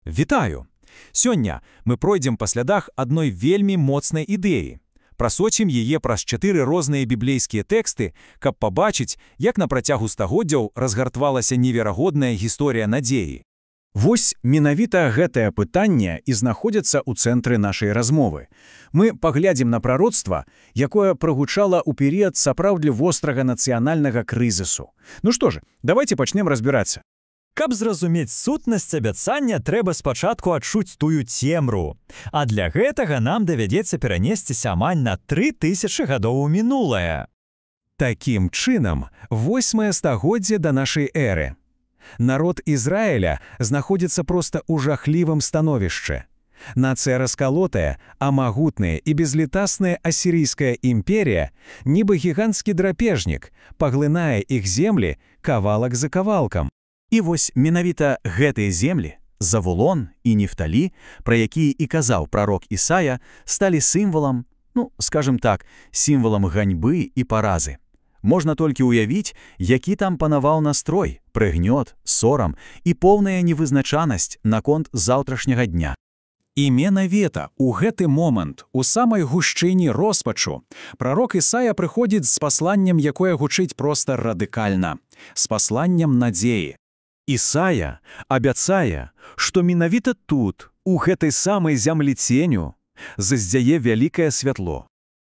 Вітаю! Сёння мы пройдзем па слядах адной вельмі моцнай ідэі. Прасочым яе праз 4 розныя біблейскія тэксты, каб пабачыць, як на працягу стагоддзяў разгартвалася неверагодная гісторыя надзеі. Вось менавіта гэтае пытанне і знаходзіцца ў цэнтры нашай размовы. Мы паглядзім на прароцтва, якое прагучала ў перыяд сапраўдны вострага нацыянальнага крызісу. Ну што ж, давайте пачнем разбірацца. Каб зразумець сутнасць абяцання, трэба спачатку адчуць тую цемру. А для гэтага нам давядзецца перанесціся амаль на 3000 гадоў у мінулае. Такім чынам, 8-е стагоддзе да нашай эры. Народ Ізраіля знаходзіцца проста ў жахлівым становішчы. Нацыя раскалотая, а магутная і безлітасная асірійская імперія, нібы гіганцкі драпежнік, паглынае іх землі кавалак за кавалкам. І вось менавіта гэтыя землі, Завулон і Нефталі, пра якія і казаў прарок Ісая, сталі сімвалам, скажем так, сімвалам ганьбы і паразы. Можна толькі ўявіць, які там панаваў настрой, прыгнёт, сорам і поўная невызначанасць наконт заўтрашняга дня. І менавіта ў гэты момант, у самай гушчыні роспачу, прарок Ісая прыходзіць з пасланнем, якое гучыць проста радыкальна, з пасланнем надзеі. Ісая абяцае, што менавіта тут, у гэтай самай зямлі ценю, заздзяе вялікае святло.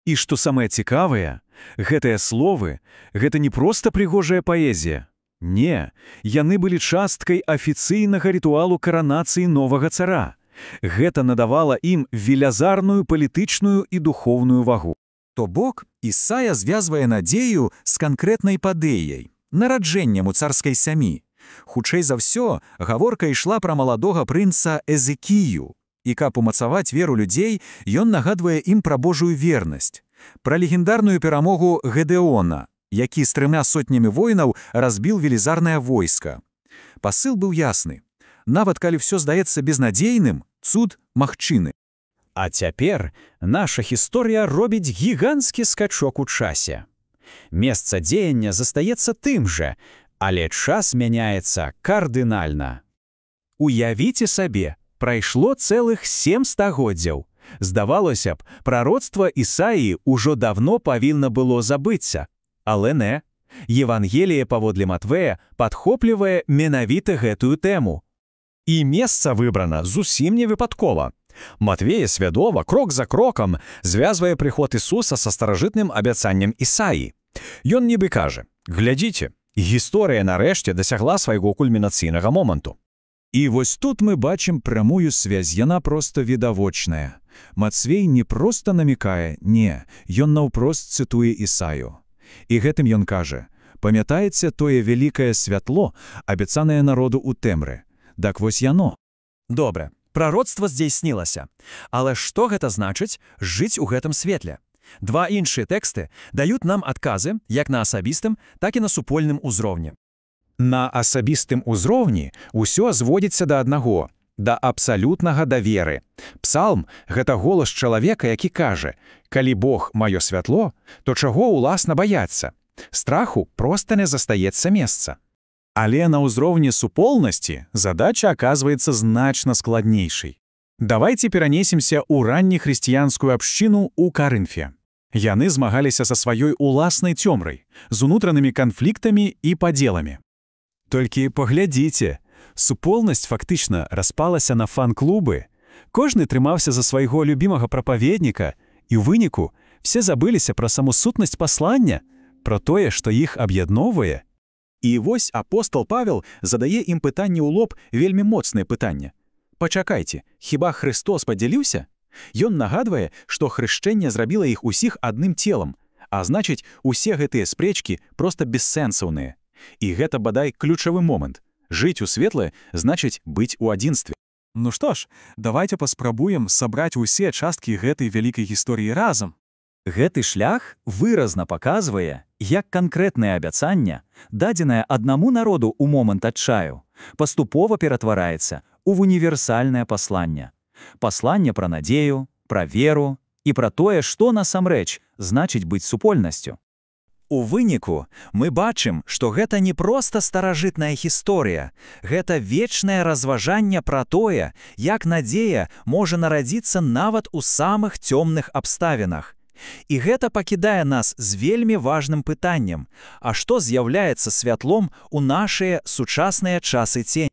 І што самае цікавае, гэтыя словы – гэта не проста прыгожая паэзія. Не, яны былі часткай афіцыйнага рытуалу каранацыі новага цара. Гэта надавала ім велязарную палітычную і духоўную вагу. То бок, Ісая звязвае надзею з канкрэтнай падэяй, нараджэннем у царскай сям'і. Хутчэй за ўсё, гаворка ішла пра маладога прынца Эзекію. І каб умацаваць веру людзей, ён нагадвае ім пра Божую вернасць, пра легендарную перамогу Гедеона, які з 3 сотнямі воінаў разбіў велізарнае войска. Пасыл быў ясны. Нават калі ўсё здаецца безнадзейным, цуд магчымы. А цяпер наша гісторыя робіць гіганцкі скачок у часе. Месца дзеяння застаецца тым жа, але час мяняецца кардынальна. Уявіце сабе, прайшло цэлых 7 стагоддзяў. Здавалося б, прароцтва Ісаі ўжо давно павінна было забыцца. Але не. Евангеліе паводле Матвея падхоплівае менавіта гэтую тэму. І месца выбрана зусім не выпадкова. Матвей свядома, крок за крокам, звязвае прыход Ісуса са старажытным абяцаннем Ісаі. Ён нібы кажа: «Глядзіце, гісторыя нарэшце дасягла свайго кульмінацыйнага моманту». І вось тут мы бачым прамую связь, яна проста відавочная. Мацвей не проста намікае, не, ён наўпрост цытуе Ісаю. І гэтым ён кажа: «Памятаеце тое вялікае святло, абяцанае народу ў тэмры? Дак вось яно». Добра, прароцтва здзейснілася. Але што гэта значыць жыць у гэтым светле? 2 іншыя тэксты даюць нам адказы як на асабістым, так і на супольным узроўні. На асабістым узроўні ўсё зводзіцца да аднаго, да абсалютнага даверы. Псалм – гэта голас чалавека, які кажа: «Калі Бог маё святло, то чаго ўласна баяцца? Страху проста не застаецца месца». Але на ўзроўні супольнасці задача аказваецца значна складнейшай. Давайце перанесемся ў раннехрысціянскую абшчыну ў Карынфе. Яны змагаліся са сваёй уласнай цёмрай, з унутранымі канфліктамі і падзеламі. Толькі паглядзіце, супольнасць фактычна распалася на фан-клубы. Кожны трымаўся за свайго любімага прапаведніка, і ў выніку все забыліся пра саму сутнасць паслання, пра тое, што іх аб'ядноўвае. І вось апостол Павел задае ім пытанне ў лоб, вельмі моцнае пытанне. Пачакайце, хіба Христос падзяліўся? Ён нагадвае, што хрышчэнне зрабіла іх усіх адным целам, а значыць, усе гэтыя спрэчкі проста бессэнсаўныя. І гэта, бадай, ключавы момант. Жыць у светлае значыць быць у адзінстве. Ну што ж, давайте паспрабуем сабраць усе часткі гэтай вялікай гісторыі разам. Гэты шлях выразна паказвае, як канкрэтнае абяцанне, дадзенае аднаму народу ў момант адчаю, паступова ператвараецца ў універсальнае пасланне. Пасланне пра надзею, пра веру і пра тое, што насамрэч значыць быць супольнасцю. У выніку мы бачым, што гэта не проста старажытная гісторыя, гэта вечнае разважанне пра тое, як надзея можа нарадзіцца нават у самых цёмных абставінах. І гэта пакідае нас з вельмі важным пытаннем: а што з'яўляецца святлом у нашыя сучасныя часы цені?